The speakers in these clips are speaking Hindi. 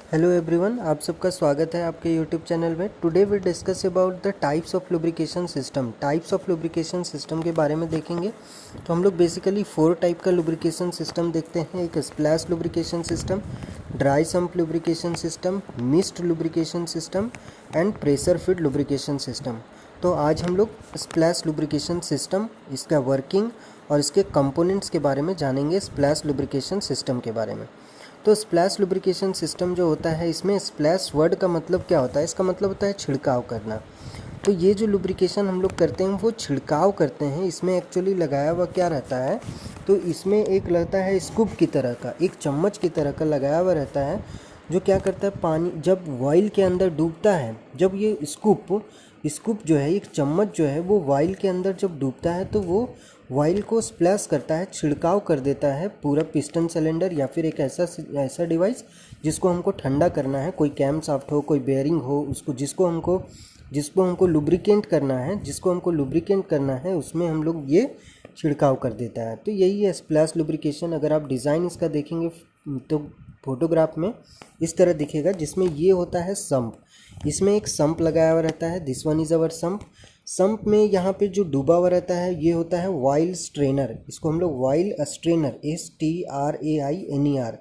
हेलो एवरीवन, आप सबका स्वागत है आपके यूट्यूब चैनल में। Today we discuss about the types of lubrication system. Types of lubrication system के बारे में देखेंगे। तो हम लोग बेसिकली 4 टाइप का लुब्रिकेशन सिस्टम देखते हैं। एक splash lubrication system, dry sump lubrication system, mist lubrication system and pressure feed lubrication system. तो आज हम लोग स्प्लैश लुब्रिकेशन सिस्टम, इसका वर्किंग और इसके कंपोनेंट्स के बारे में जानेंगे। स्प्लैश लुब्रिकेशन सिस्टम के बारे में। तो स्प्लैश लुब्रिकेशन सिस्टम जो होता है, इसमें स्प्लैश वर्ड का मतलब क्या होता है? इसका मतलब होता है छिड़काव करना। तो ये जो लुब्रिकेशन हम लोग करते हैं वो छिड़काव करते हैं। इसमें एक्चुअली लगाया हुआ क्या रहता है? तो इसमें एक रहता है स्कूप की तरह का, एक चम्मच की तरह का लगाया हुआ रहता है, जो क्या करता है, पानी जब वाइल के अंदर डूबता है, जब ये स्कूप जो है, एक चम्मच जो है, वो वाइल के अंदर जब डूबता है तो वो वाइल को स्प्लैश करता है, छिड़काव कर देता है पूरा पिस्टन सिलेंडर या फिर एक ऐसा डिवाइस जिसको हमको ठंडा करना है। कोई कैम शाफ्ट हो, कोई बेयरिंग हो, उसको जिसको हमको लुब्रिकेंट करना है उसमें हम लोग ये छिड़काव कर देता है। तो यही है स्प्लैश लुब्रिकेशन। अगर आप डिज़ाइन इसका देखेंगे तो फोटोग्राफ में इस तरह दिखेगा, जिसमें ये होता है सम्प। इसमें एक सम्प लगाया हुआ रहता है। This one is our sump. Sump में यहाँ पे जो डूबा हुआ रहता है ये होता है वाइल स्ट्रेनर। इसको हम लोग while strainer, STRAINER,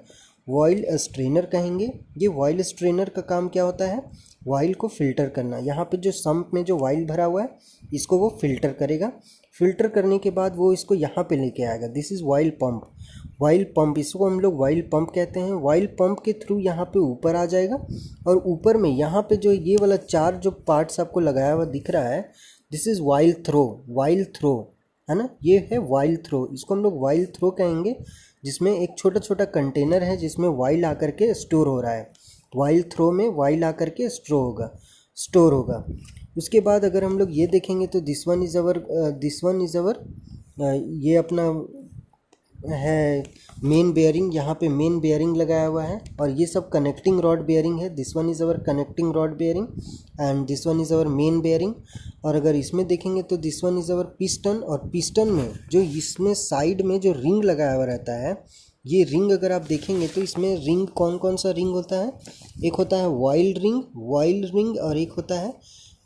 while strainer कहेंगे। ये वाइल स्ट्रेनर का काम क्या होता है? वाइल को फिल्टर करना। यहाँ पे जो सम्प में जो वाइल भरा हुआ है इसको वो फिल्टर करेगा। फिल्टर करने के बाद वो इसको यहाँ पे लेके आएगा। This is while pump. While pump, इसको हम लोग वाइल पंप कहते हैं। वाइल पंप के थ्रू यहाँ पे ऊपर आ जाएगा, और ऊपर में यहाँ पे जो ये वाला 4 जो पार्ट्स आपको लगाया हुआ दिख रहा है, दिस इज़ वाइल थ्रो, है ना। ये है वाइल थ्रो। इसको हम लोग वाइल थ्रो कहेंगे, जिसमें एक छोटा छोटा कंटेनर है जिसमें वाइल आकर के स्टोर हो रहा है। वाइल थ्रो में वाइल आकर के स्टोर होगा। उसके बाद अगर हम लोग ये देखेंगे तो दिस वन इज़ अवर ये अपना है मेन बेयरिंग। यहाँ पे मेन बेयरिंग लगाया हुआ है, और ये सब कनेक्टिंग रॉड बेयरिंग है। This one is our connecting rod bearing and this one is our main bearing. और अगर इसमें देखेंगे तो this one is our piston, और पिस्टन में जो इसमें साइड में जो रिंग लगाया हुआ रहता है, ये रिंग अगर आप देखेंगे तो इसमें रिंग कौन कौन सा रिंग होता है? एक होता है वाइल्ड रिंग, और एक होता है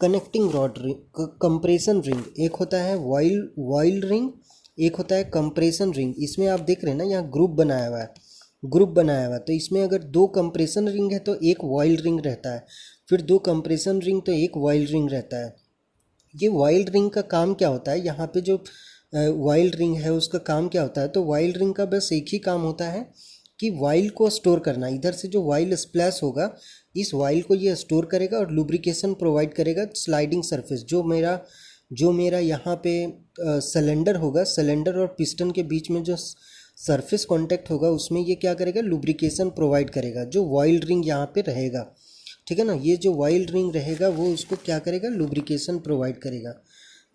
connecting rod ring, compression ring. एक होता है वाइल्ड रिंग, एक होता है कंप्रेशन रिंग। इसमें आप देख रहे हैं ना, यहाँ ग्रुप बनाया हुआ है। तो इसमें अगर 2 कंप्रेशन रिंग है तो एक वाइल्ड रिंग रहता है, फिर 2 कंप्रेशन रिंग तो एक वाइल्ड रिंग रहता है। ये वाइल्ड रिंग का काम क्या होता है? यहाँ पे जो वाइल्ड रिंग है उसका काम क्या होता है? तो वाइल्ड रिंग का बस एक ही काम होता है कि वाइल को स्टोर करना। इधर से जो वाइल स्प्लैश होगा, इस वाइल को ये स्टोर करेगा और लुब्रिकेशन प्रोवाइड करेगा। स्लाइडिंग सरफेस जो मेरा यहाँ पे सिलेंडर होगा, सिलेंडर और पिस्टन के बीच में जो सरफेस कांटेक्ट होगा, उसमें ये क्या करेगा? लुब्रिकेशन प्रोवाइड करेगा। जो वाइल्ड रिंग यहाँ पे रहेगा, ठीक है ना, ये जो वाइल्ड रिंग रहेगा वो उसको क्या करेगा? लुब्रिकेशन प्रोवाइड करेगा।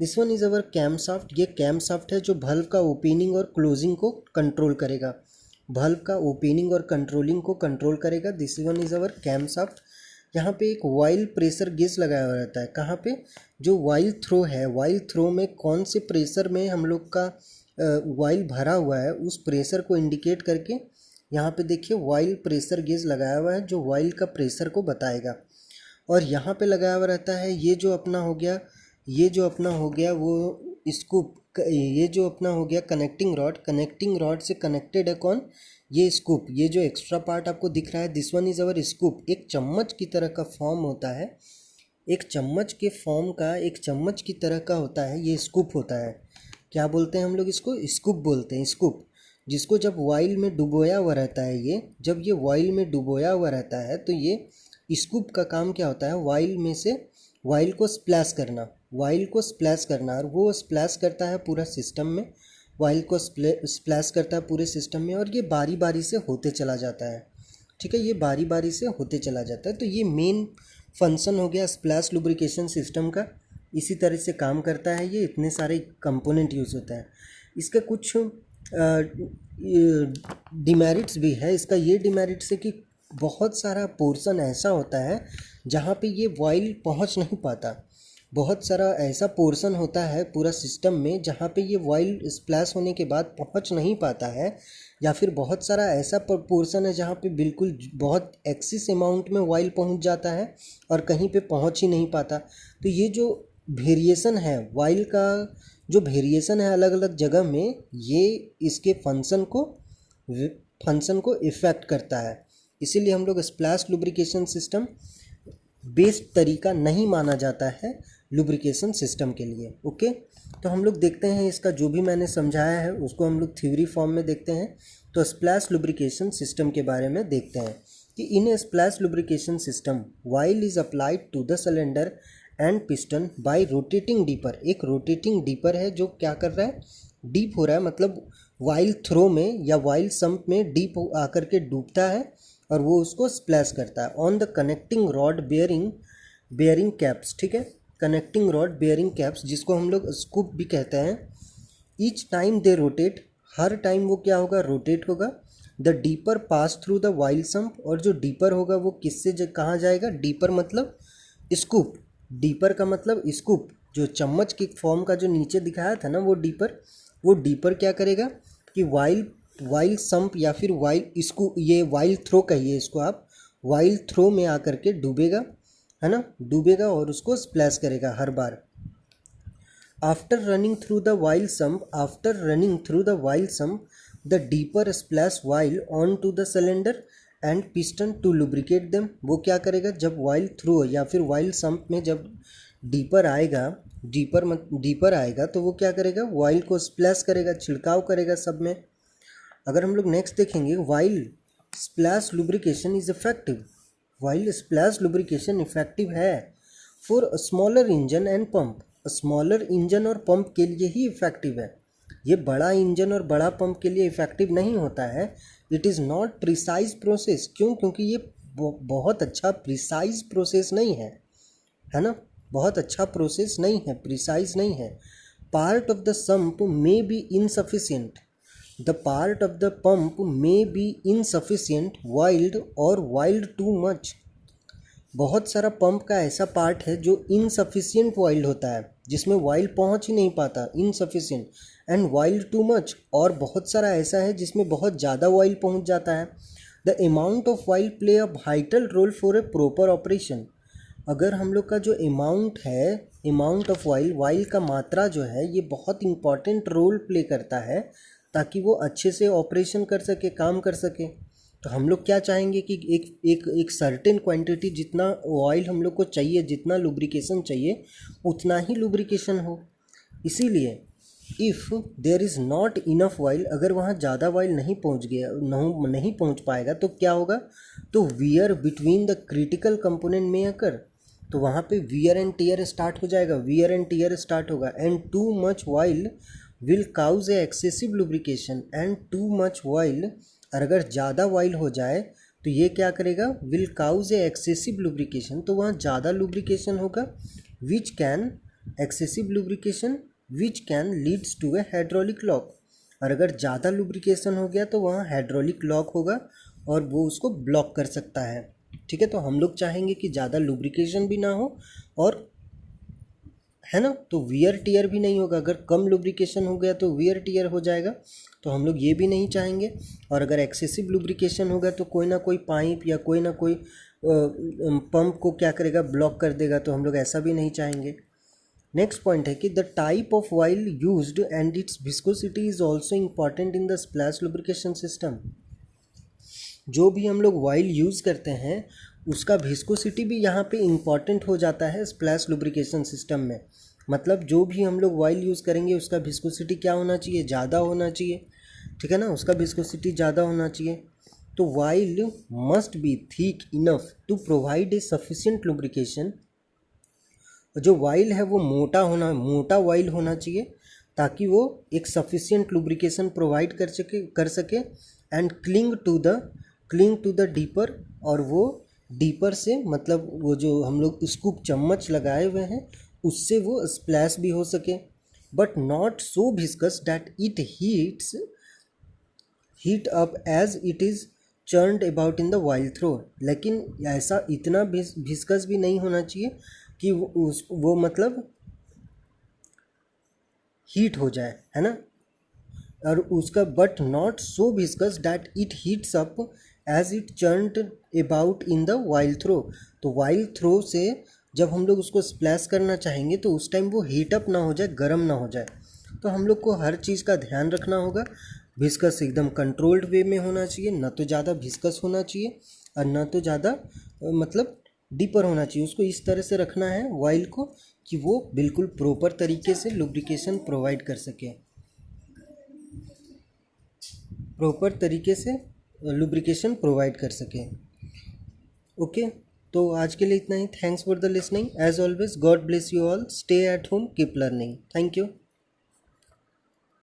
This one is our cam shaft. ये कैम शाफ्ट है जो भल्व का ओपनिंग और क्लोजिंग को कंट्रोल करेगा। भल्व का ओपनिंग और कंट्रोलिंग को कंट्रोल करेगा। This one is our cam shaft. यहाँ पे एक वाइल प्रेशर गेज लगाया हुआ रहता है। कहाँ पे? जो वाइल थ्रो है, वाइल थ्रो में कौन से प्रेशर में हम लोग का वाइल भरा हुआ है, उस प्रेशर को इंडिकेट करके यहाँ पे देखिए वाइल प्रेशर गेज लगाया हुआ है, जो वाइल का प्रेशर को बताएगा। और यहाँ पे लगाया हुआ रहता है ये जो अपना हो गया वो स्कूप। ये जो अपना हो गया कनेक्टिंग रॉड से कनेक्टेड है कौन? ये स्कूप। ये जो एक्स्ट्रा पार्ट आपको दिख रहा है, this one is our scoop. एक चम्मच की तरह का फॉर्म होता है, एक चम्मच की तरह का होता है, ये स्कूप होता है। क्या बोलते हैं हम लोग इसको? स्कूप बोलते हैं। स्कूप जिसको जब वाइल में डुबोया हुआ रहता है, जब ये वाइल में डुबोया हुआ रहता है तो ये स्कूप का काम क्या होता है? वाइल में से वाइल को स्प्लैश करना, और वो स्प्लैश करता है पूरा सिस्टम में। वाइल को स्प्लैश करता है पूरे सिस्टम में, और ये बारी बारी से होते चला जाता है। ठीक है, ये बारी बारी से होते चला जाता है। तो ये मेन फंक्शन हो गया स्प्लैश लुब्रिकेशन सिस्टम का। इसी तरह से काम करता है ये, इतने सारे कंपोनेंट यूज़ होता है। इसका कुछ डिमेरिट्स भी है। इसका ये डिमेरिट्स है कि बहुत सारा पोर्शन ऐसा होता है जहाँ पे ये वाइल पहुँच नहीं पाता। बहुत सारा ऐसा पोर्शन होता है पूरा सिस्टम में जहाँ पे ये वाइल स्प्लैश होने के बाद पहुँच नहीं पाता है, या फिर बहुत सारा ऐसा पोर्शन है जहाँ पे बिल्कुल बहुत एक्सिस अमाउंट में ऑयल पहुँच जाता है और कहीं पे पहुँच ही नहीं पाता। तो ये जो वेरिएशन है ऑयल का, जो वेरिएशन है अलग अलग जगह में, ये इसके फंक्शन को इफ़ेक्ट करता है। इसीलिए हम लोग स्प्लैश लुब्रिकेशन सिस्टम बेस्ट तरीका नहीं माना जाता है लुब्रिकेशन सिस्टम के लिए। ओके, तो हम लोग देखते हैं इसका जो भी मैंने समझाया है उसको हम लोग थ्योरी फॉर्म में देखते हैं। तो स्प्लैश लुब्रिकेशन सिस्टम के बारे में देखते हैं कि in a splash lubrication system oil is applied to the cylinder and piston by rotating dipper. एक रोटेटिंग डीपर है जो क्या कर रहा है, डीप हो रहा है, मतलब ऑयल थ्रो में या ऑयल सम्प में डीप आकर के डूबता है और वो उसको स्प्लैश करता है on the connecting rod bearing caps. ठीक है, कनेक्टिंग रॉड बेयरिंग कैप्स जिसको हम लोग स्कूप भी कहते हैं। ईच टाइम दे रोटेट, हर टाइम वो क्या होगा, रोटेट होगा। The deeper pass through the oil sump, और जो डीपर होगा वो किससे कहाँ जाएगा, डीपर मतलब स्कूप, डीपर का मतलब स्कूप, जो चम्मच की फॉर्म का जो नीचे दिखाया था ना वो डीपर क्या करेगा कि वाइल सम्प या फिर ये वाइल थ्रो कहिए इसको आप, वाइल थ्रो में आकर के डूबेगा, है ना, डूबेगा और उसको स्प्लैश करेगा हर बार। After running through the oil sump the dipper splash oil on to the cylinder and piston to lubricate them. वो क्या करेगा, जब वाइल थ्रो या फिर वाइल सम्प में जब डीपर आएगा तो वो क्या करेगा, वाइल को स्प्लैश करेगा, छिड़काव करेगा सब में। अगर हम लोग नेक्स्ट देखेंगे, oil splash lubrication is effective, oil splash lubrication effective है for smaller engine and pump. Smaller engine और पंप के लिए ही इफेक्टिव है, ये बड़ा इंजन और बड़ा पंप के लिए इफेक्टिव नहीं होता है। It is not precise process, क्यों, क्योंकि ये बहुत अच्छा प्रिसाइज प्रोसेस नहीं है ना, बहुत अच्छा प्रोसेस नहीं है, प्रिसाइज नहीं है। Part of the sump may be insufficient, the part of the pump may be insufficient wild और वाइल्ड टू मच। बहुत सारा पंप का ऐसा पार्ट है जो इनसफिशियंट वाइल्ड होता है, जिसमें वाइल्ड पहुंच ही नहीं पाता, insufficient, and wild too much, और बहुत सारा ऐसा है जिसमें बहुत ज़्यादा वाइल्ड पहुंच जाता है। The amount of oil play a vital role for a proper operation. अगर हम लोग का जो अमाउंट है, अमाउंट ऑफ वाइल्ड का मात्रा जो है, ये बहुत इंपॉर्टेंट रोल प्ले करता है ताकि वो अच्छे से ऑपरेशन कर सके, काम कर सके। तो हम लोग क्या चाहेंगे कि एक सर्टेन क्वांटिटी, जितना ऑयल हम लोग को चाहिए, जितना लुब्रिकेशन चाहिए उतना ही लुब्रिकेशन हो। इसीलिए if there is not enough oil, अगर वहाँ ज़्यादा ऑयल नहीं पहुँच पाएगा तो क्या होगा, तो weird between the critical component में अकर, तो वहाँ पे वियर एंड टीयर स्टार्ट हो जाएगा, वियर एंड टीयर स्टार्ट होगा। And too much oil will cause a excessive lubrication, and too much oil, और अगर ज़्यादा ऑयल हो जाए तो ये क्या करेगा, will cause a excessive lubrication, तो वहाँ ज़्यादा लुब्रिकेशन होगा, which can excessive lubrication which can leads to a hydraulic lock, और अगर ज़्यादा लुब्रिकेशन हो गया तो वहाँ हाइड्रोलिक लॉक होगा और वो उसको ब्लॉक कर सकता है। ठीक है, तो हम लोग चाहेंगे कि ज़्यादा लुब्रिकेशन भी ना हो और, है ना, तो वियर टीयर भी नहीं होगा। अगर कम लुब्रिकेशन हो गया तो वियर टीयर हो जाएगा, तो हम लोग ये भी नहीं चाहेंगे। और अगर एक्सेसिव लुब्रिकेशन होगा तो कोई ना कोई पाइप या कोई ना कोई पंप को क्या करेगा, ब्लॉक कर देगा, तो हम लोग ऐसा भी नहीं चाहेंगे। नेक्स्ट पॉइंट है कि the type of oil used and it's viscosity is also important in the splash lubrication system. जो भी हम लोग ऑयल यूज़ करते हैं उसका विस्कोसिटी भी यहाँ पे इम्पॉर्टेंट हो जाता है स्प्लैश लुब्रिकेशन सिस्टम में। मतलब जो भी हम लोग ऑयल यूज़ करेंगे उसका विस्कोसिटी क्या होना चाहिए, ज़्यादा होना चाहिए। ठीक है ना, उसका विस्कोसिटी ज़्यादा होना चाहिए। तो oil must be thick enough to provide a sufficient lubrication. जो ऑयल है वो मोटा ऑयल होना चाहिए ताकि वो एक सफिशिएंट लुब्रिकेशन प्रोवाइड कर सके and cling to the dipper, और वो डीपर से, मतलब वो जो हम लोग स्कूप चम्मच लगाए हुए हैं उससे वो स्प्लैश भी हो सके, but not so viscous that it heat up as it is churned about in the oil throw. लेकिन ऐसा इतना विस्कस भी नहीं होना चाहिए कि वो मतलब हीट हो जाए, है ना, और उसका but not so viscous that it heats up as it churned about in the oil throw. तो वाइल थ्रो से जब हम लोग उसको स्प्लैश करना चाहेंगे तो उस टाइम वो हीट अप ना हो जाए, गर्म ना हो जाए। तो हम लोग को हर चीज़ का ध्यान रखना होगा। विस्कस एकदम कंट्रोल्ड वे में होना चाहिए, ना तो ज़्यादा विस्कस होना चाहिए और ना तो ज़्यादा मतलब डीपर होना चाहिए। उसको इस तरह से रखना है वाइल को कि वो बिल्कुल प्रॉपर तरीके से लुब्रिकेशन प्रोवाइड कर सके, प्रॉपर तरीके से लुब्रिकेशन प्रोवाइड कर सके। ओके, तो आज के लिए इतना ही। Thanks for the listening. As always, God bless you all. Stay at home, keep learning. Thank you.